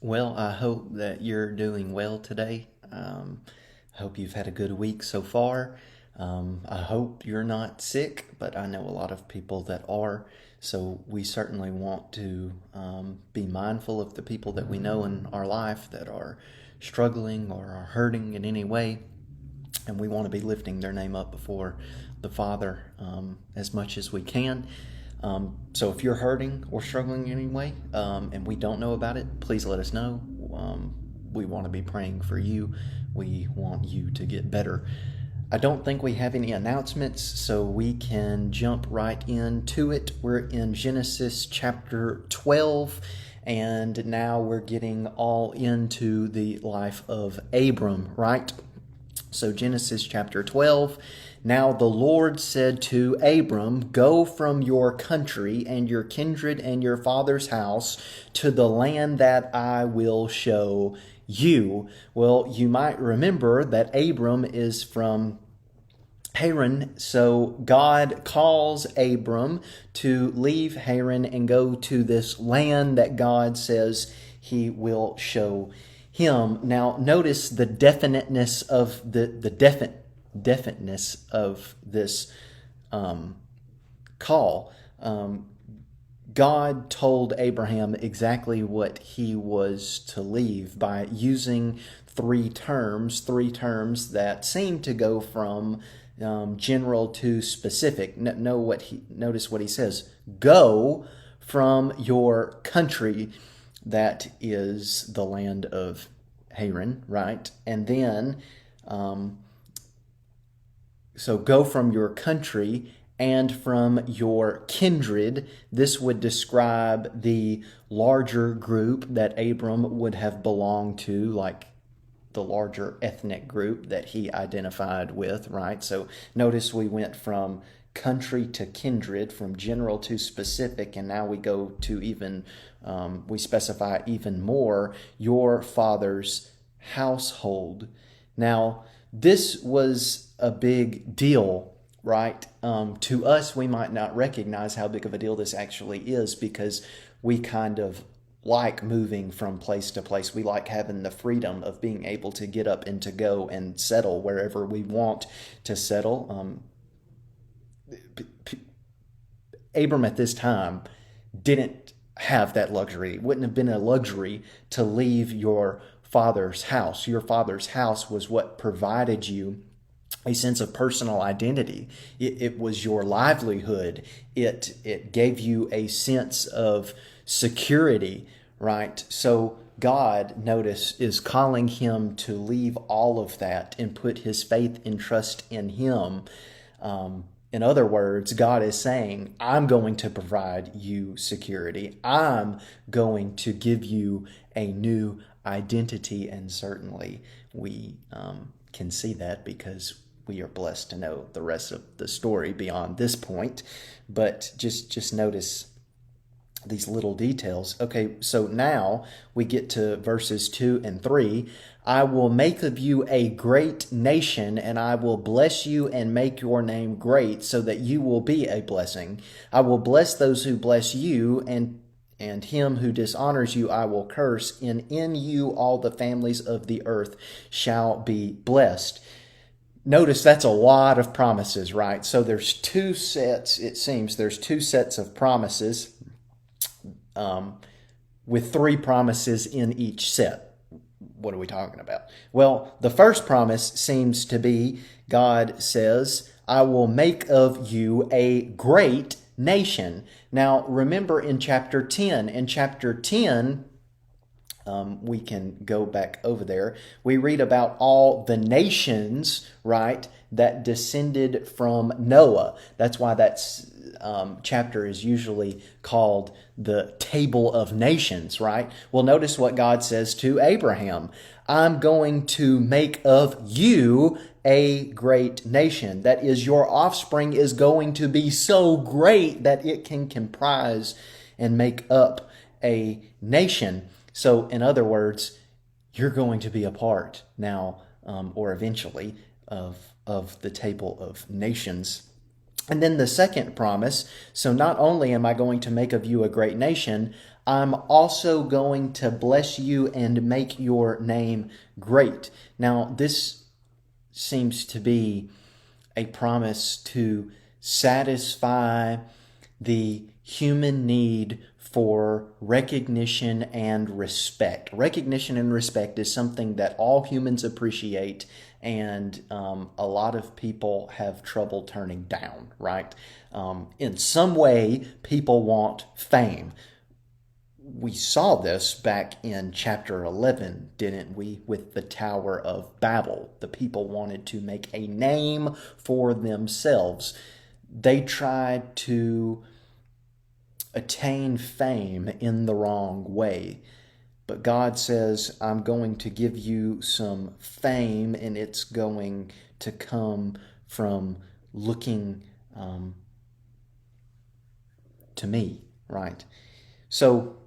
Well, I hope that you're doing well today. I hope you've had a good week so far. I hope you're not sick, but I know a lot of people that are. So we certainly want to be mindful of the people that we know in our life that are struggling or are hurting in any way. And we want to be lifting their name up before the Father as much as we can. So if you're hurting or struggling in any way and we don't know about it, please let us know. We want to be praying for you. We want you to get better. I don't think we have any announcements, so we can jump right into it. We're in Genesis chapter 12, and now we're getting all into the life of Abram, right? So Genesis chapter 12. Now the Lord said to Abram, "Go from your country and your kindred and your father's house to the land that I will show you." Well, you might remember that Abram is from Haran, so God calls Abram to leave Haran and go to this land that God says he will show him. Now, notice the definiteness of definiteness of this call. God told Abraham exactly what he was to leave by using three terms that seem to go from general to specific. Notice what he says. Go from your country, that is the land of Haran, right? And then, so go from your country and from your kindred. This would describe the larger group that Abram would have belonged to, like the larger ethnic group that he identified with, right? So notice we went from country to kindred, from general to specific, and now we go to even, we specify even more, your father's household. Now, this was a big deal, right? To us, we might not recognize how big of a deal this actually is because we kind of like moving from place to place. We like having the freedom of being able to get up and to go and settle wherever we want to settle. Abram at this time didn't have that luxury. It wouldn't have been a luxury to leave your father's house. Your father's house was what provided you a sense of personal identity. It was your livelihood. It gave you a sense of security, right? So God, notice, is calling him to leave all of that and put his faith and trust in him. In other words, God is saying, I'm going to provide you security. I'm going to give you a new identity. And certainly we can see that because we are blessed to know the rest of the story beyond this point. But just notice these little details. Okay, so now we get to verses 2 and 3. I will make of you a great nation, and I will bless you and make your name great, so that you will be a blessing. I will bless those who bless you, and him who dishonors you I will curse, and in you all the families of the earth shall be blessed. Notice that's a lot of promises, right? So there's two sets, it seems, there's two sets of promises with three promises in each set. What are we talking about? Well, the first promise seems to be God says, I will make of you a great nation. Now, remember in chapter 10, we can go back over there. We read about all the nations, right, that descended from Noah. That's why that's chapter is usually called the Table of Nations, right? Well, notice what God says to Abraham. I'm going to make of you a great nation. That is, your offspring is going to be so great that it can comprise and make up a nation. So, in other words, you're going to be a part now, or eventually, of the Table of Nations. And then the second promise, so not only am I going to make of you a great nation, I'm also going to bless you and make your name great. Now, this seems to be a promise to satisfy the human need for recognition and respect. Recognition and respect is something that all humans appreciate, and a lot of people have trouble turning down, right? In some way, people want fame. We saw this back in chapter 11, didn't we, with the Tower of Babel? The people wanted to make a name for themselves. They tried to attain fame in the wrong way. But God says, I'm going to give you some fame, and it's going to come from looking to me, right? So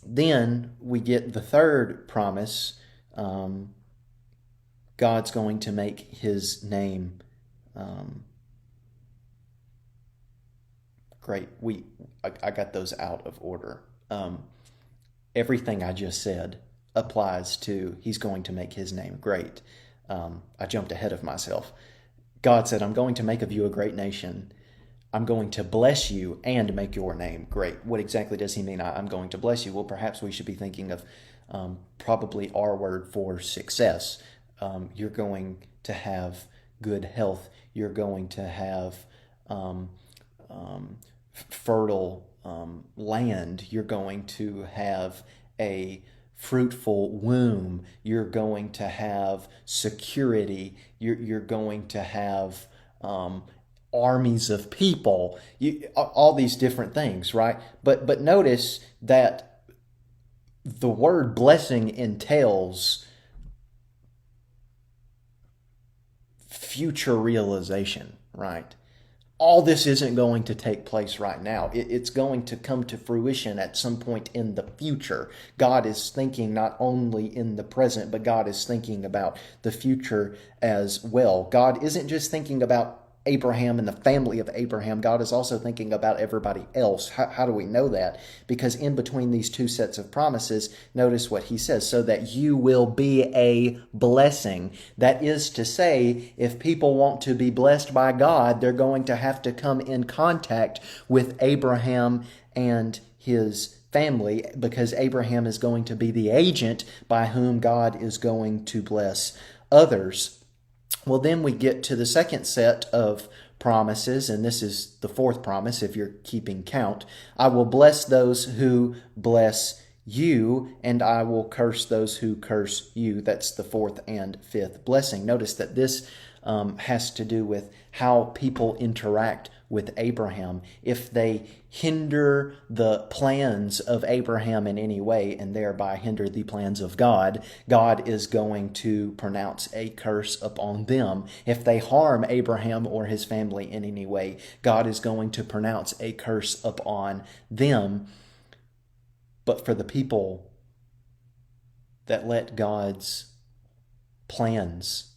then we get the third promise. God's going to make his name great. I got those out of order. Everything I just said applies to he's going to make his name great. I jumped ahead of myself. God said, I'm going to make of you a great nation. I'm going to bless you and make your name great. What exactly does he mean? I'm going to bless you. Well, perhaps we should be thinking of probably our word for success. You're going to have good health. You're going to have fertile land. You're going to have a fruitful womb. You're going to have security. You're going to have armies of people, all these different things, right? But notice that the word blessing entails future realization, right? All this isn't going to take place right now. It's going to come to fruition at some point in the future. God is thinking not only in the present, but God is thinking about the future as well. God isn't just thinking about Abraham and the family of Abraham. God is also thinking about everybody else. How do we know that? Because in between these two sets of promises, notice what he says, so that you will be a blessing. That is to say, if people want to be blessed by God, they're going to have to come in contact with Abraham and his family, because Abraham is going to be the agent by whom God is going to bless others. Well, then we get to the second set of promises, and this is the fourth promise if you're keeping count. I will bless those who bless you, and I will curse those who curse you. That's the fourth and fifth blessing. Notice that this has to do with how people interact with Abraham. If they hinder the plans of Abraham in any way and thereby hinder the plans of God, God is going to pronounce a curse upon them. If they harm Abraham or his family in any way, God is going to pronounce a curse upon them. But for the people that let God's plans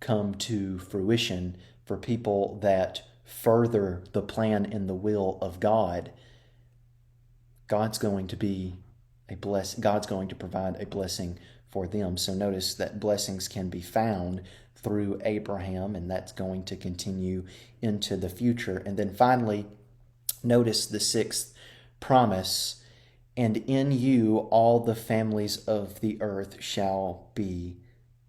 come to fruition, for people that further the plan and the will of God, God's going to provide a blessing for them. So notice that blessings can be found through Abraham, and that's going to continue into the future. And then finally, notice the sixth promise, and in you all the families of the earth shall be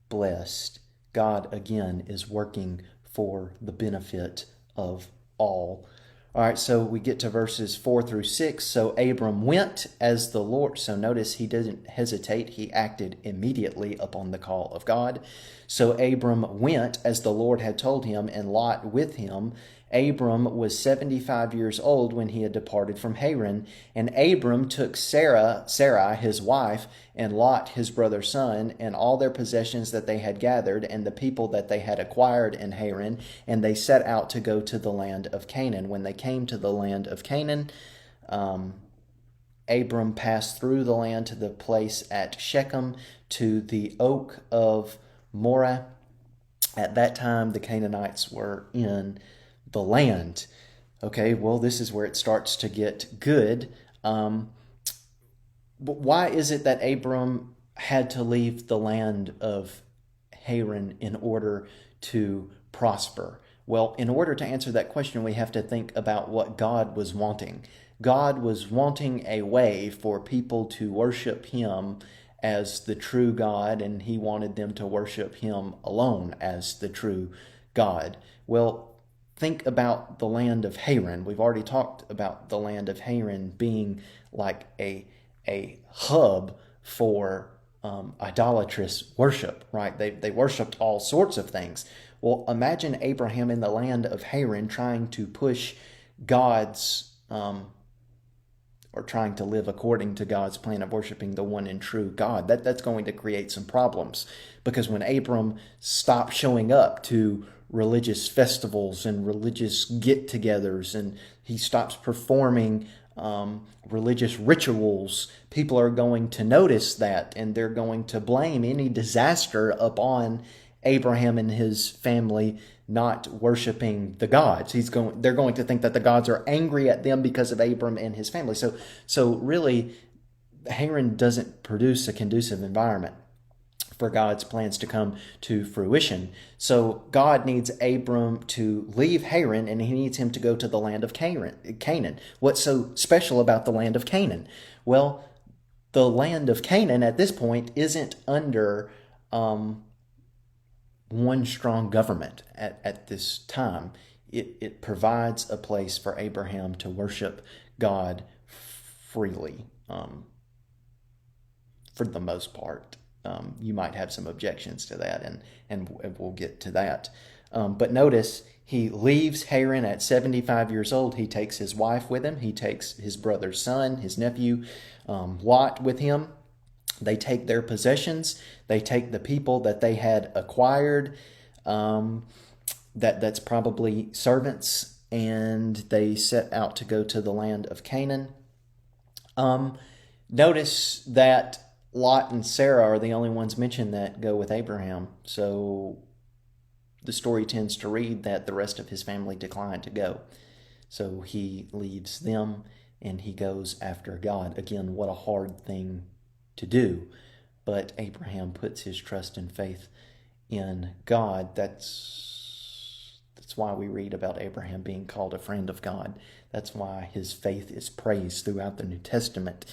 blessed. God, again, is working for the benefit of all. All right, so we get to verses 4 through 6. So Abram went as the Lord. So notice he didn't hesitate. He acted immediately upon the call of God. So Abram went as the Lord had told him, and Lot with him. Abram was 75 years old when he had departed from Haran. And Abram took Sarai, his wife, and Lot, his brother's son, and all their possessions that they had gathered, and the people that they had acquired in Haran, and they set out to go to the land of Canaan. When they came to the land of Canaan, Abram passed through the land to the place at Shechem, to the oak of Moreh. At that time, the Canaanites were in the land. Okay, well, this is where it starts to get good. But why is it that Abram had to leave the land of Haran in order to prosper? Well, in order to answer that question, we have to think about what God was wanting. God was wanting a way for people to worship Him as the true God, and He wanted them to worship Him alone as the true God. Well, think about the land of Haran. We've already talked about the land of Haran being like a hub for idolatrous worship, right? They worshipped all sorts of things. Well, imagine Abraham in the land of Haran trying to push God's or trying to live according to God's plan of worshiping the one and true God. That's going to create some problems, because when Abram stopped showing up to religious festivals and religious get-togethers, and he stops performing religious rituals, people are going to notice that, and they're going to blame any disaster upon Abraham and his family not worshiping the gods. They're going to think that the gods are angry at them because of Abram and his family. So really, Haran doesn't produce a conducive environment for God's plans to come to fruition. So God needs Abram to leave Haran, and He needs him to go to the land of Canaan. What's so special about the land of Canaan? Well, the land of Canaan at this point isn't under one strong government at this time. It provides a place for Abraham to worship God freely, for the most part. You might have some objections to that, and we'll get to that. But notice, he leaves Haran at 75 years old. He takes his wife with him. He takes his brother's son, his nephew, Lot, with him. They take their possessions. They take the people that they had acquired. That's probably servants, and they set out to go to the land of Canaan. Notice that Lot and Sarah are the only ones mentioned that go with Abraham. So the story tends to read that the rest of his family declined to go. So he leaves them and he goes after God. Again, what a hard thing to do. But Abraham puts his trust and faith in God. That's why we read about Abraham being called a friend of God. That's why his faith is praised throughout the New Testament.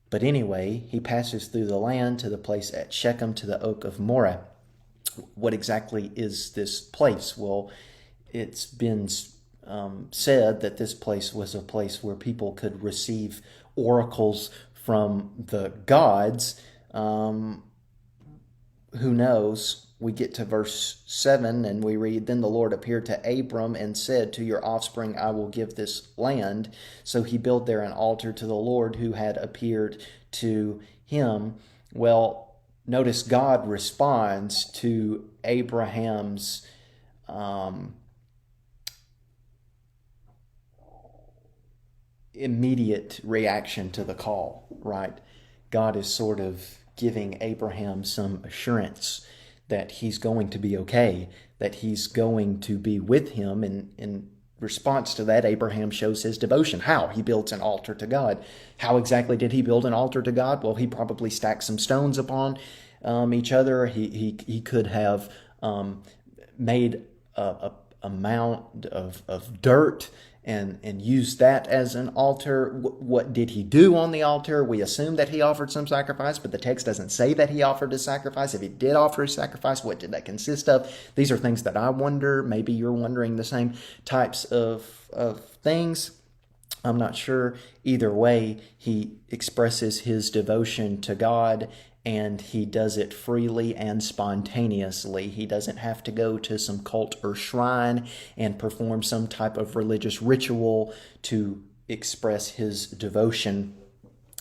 But anyway, he passes through the land to the place at Shechem, to the oak of Moreh. What exactly is this place? Well, it's been said that this place was a place where people could receive oracles from the gods. Who knows? We get to verse 7 and we read, "Then the Lord appeared to Abram and said, 'To your offspring I will give this land.' So he built there an altar to the Lord who had appeared to him." Well, notice God responds to Abraham's immediate reaction to the call, right? God is sort of giving Abraham some assurance that he's going to be okay, that he's going to be with him. And in response to that, Abraham shows his devotion. How? He builds an altar to God. How exactly did he build an altar to God? Well, he probably stacked some stones upon each other. He could have made a mound of dirt and used that as an altar. What did he do on the altar? We assume that he offered some sacrifice, but the text doesn't say that he offered a sacrifice. If he did offer a sacrifice, what did that consist of? These are things that I wonder. Maybe you're wondering the same types of things. I'm not sure. Either way, he expresses his devotion to God, and he does it freely and spontaneously. He doesn't have to go to some cult or shrine and perform some type of religious ritual to express his devotion.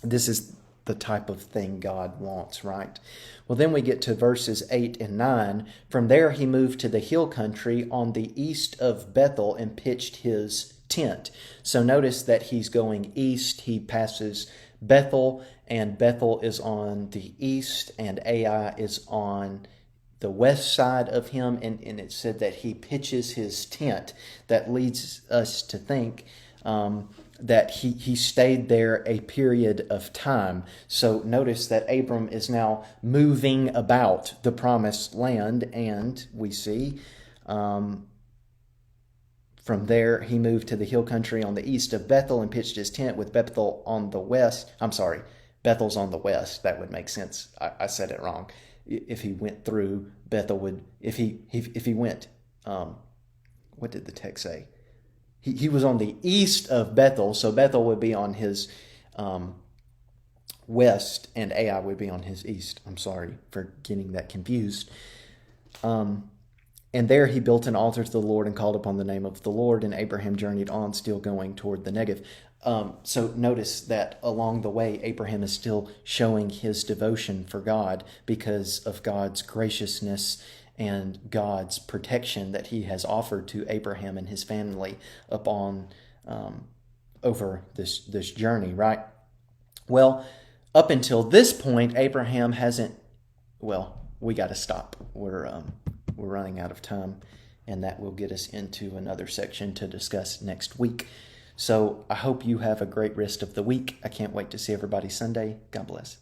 This is the type of thing God wants, right? Well, then we get to verses 8 and 9. From there he moved to the hill country on the east of Bethel and pitched his tent. So notice that he's going east. He passes Bethel, and Bethel is on the east, and Ai is on the west side of him, and it said that he pitches his tent. That leads us to think that he stayed there a period of time. So notice that Abram is now moving about the promised land, and we see from there he moved to the hill country on the east of Bethel and pitched his tent with Bethel on the west. Bethel's on the west. That would make sense. I said it wrong. If he went through, Bethel would, if he went, what did the text say? He was on the east of Bethel, so Bethel would be on his west, and Ai would be on his east. I'm sorry for getting that confused. And there he built an altar to the Lord and called upon the name of the Lord, and Abraham journeyed on, still going toward the Negev. So notice that along the way, Abraham is still showing his devotion for God because of God's graciousness and God's protection that he has offered to Abraham and his family upon over this journey, right? Well, up until this point, Abraham hasn't. Well, we got to stop. We're running out of time, and that will get us into another section to discuss next week. So I hope you have a great rest of the week. I can't wait to see everybody Sunday. God bless.